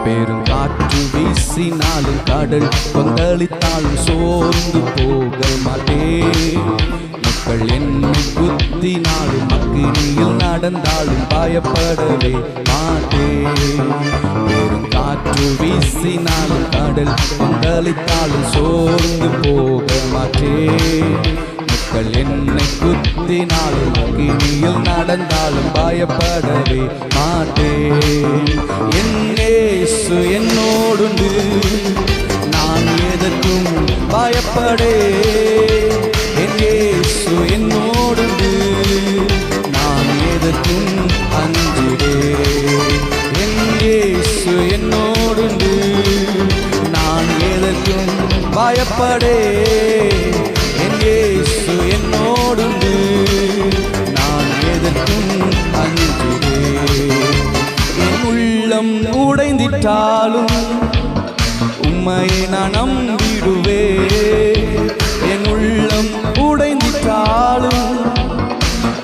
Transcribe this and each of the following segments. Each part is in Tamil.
பெருங்காற்று வீசினாலும் கடல் கொந்தளித்தாலும் சோர்ந்து போக மாட்டேன். மக்கள் என்னை குத்தினாலும் அக்கினியில் நடந்தாலும் பயப்படவே மாட்டேன். பெருங்காற்று வீசினாலும் கடல் கொந்தளித்தாலும் சோர்ந்து போக மாட்டேன். மக்கள் என்னை குத்தினாலும் அக்கினியில் நடந்தாலும் பயப்படவே மாட்டேன். என் இயேசு என்னோடுண்டு, நான் எதற்கும் பயப்படேன். என் இயேசு என்னோடுண்டு, நான் எதற்கும் அஞ்சிடேன். என் இயேசு என்னோடுண்டு, நான் எதற்கும் பயப்படேன். என் இயேசு என்னோடுண்டு, நான் எதற்கும் அஞ்சிடேன். என் உள்ளம் உடைந்திட்டாலும் உம்மையை நான் நம்பிடுவேன். என் உள்ளம் உடைந்திட்டாலும்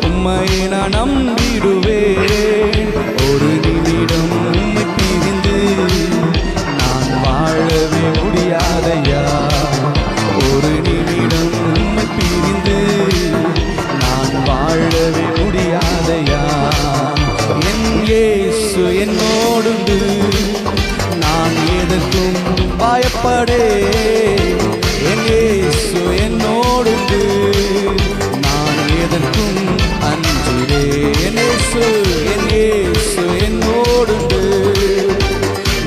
உம்மையை நான் நம்பிடுவேன். ஒரு நிமிடம் உம்மை பிரிந்து நான் வாழவே முடியாதையா. ஒரு நிமிடம் உம்மை பிரிந்து நான் வாழவே முடியாதையா. என் இயேசு என்னோடுண்டு, நான் எதற்கும் பயப்படேன். என் இயேசு என்னோடுண்டு, நான் எதற்கும் அஞ்சிடேன். என் இயேசு என்னோடுண்டு,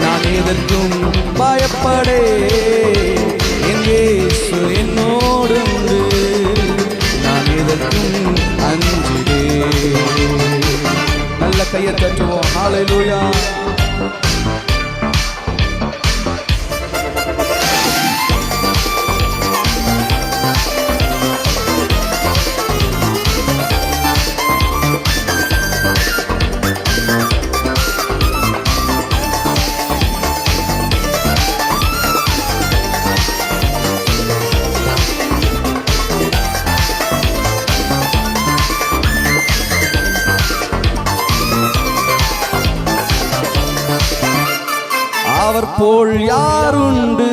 நான் எதற்கும் பயப்படேன். என் இயேசு என்னோடுண்டு, நான் எதற்கும் அஞ்சிடேன். நல்ல கையை தட்டுவோம். ஹல்லேலூயா. அவர் போல் யாருண்டு,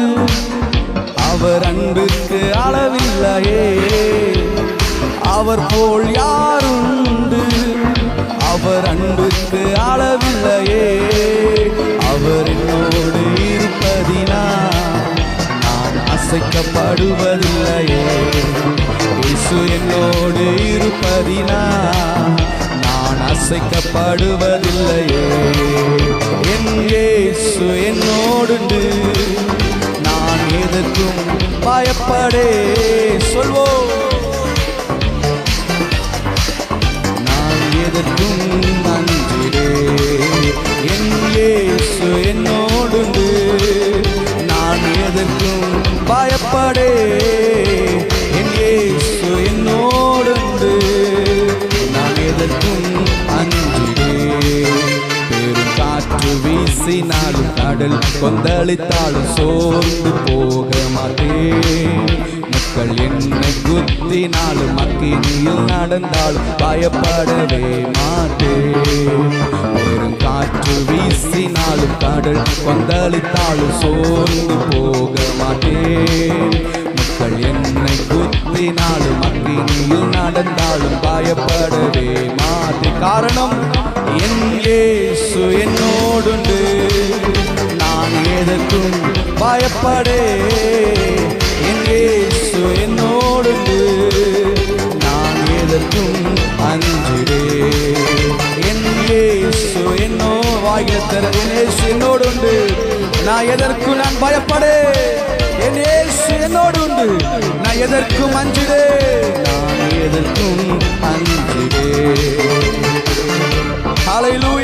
அவர் அன்புக்கு அளவில்லையே. அவர் போல் யாருண்டு, அவர் அன்புக்கு அளவில்லையே. அவர் என்னோடு இருப்பதினால் நான் அசைக்கப்படுவதில்லையே. இயேசு என்னோடு இருப்பதினால் நான் அசைக்கப்படுவதில்லையே. என் இயேசு என்னோடுண்டு, நான் எதற்கும் பயப்படே. சொல்வோம். நான் எதற்கும் அஞ்சிடே. என் இயேசு என்னோடுண்டு, நான் எதற்கும் பயப்படே. என் இயேசு என்னோடுண்டு, நான் எதற்கும் அஞ்சிடே. பெருங்காற்று வீசினாலும் கடல் கொந்தளித்தாலும் சோர்ந்து போக மாட்டேன். மக்கள் என்னை குத்தினாலும் அக்கினியில் நடந்தாலும் பயப்படவே மாட்டேன். பெருங்காற்று வீசினாலும் கடல் கொந்தளித்தாலும் சோர்ந்து போக மாட்டேன். மக்கள் என்னை குத்தினாலும் அக்கினியில் நடந்தாலும் பயப்படவே மாட்டேன். காரணம், என் இயேசு என்னோடுண்டு, நான் எதற்கும் பயப்படே. என் இயேசு என்னோடுண்டு, நான் எதற்கும் அஞ்சிடே. என் இயேசு என்னோடுண்டு, நான் எதற்கும் நான் பயப்படே. என் இயேசு என்னோடுண்டு, நான் எதற்கும் அஞ்சிடே. நான் எதற்கும் அஞ்சிடே. ஹல்லேலூயா.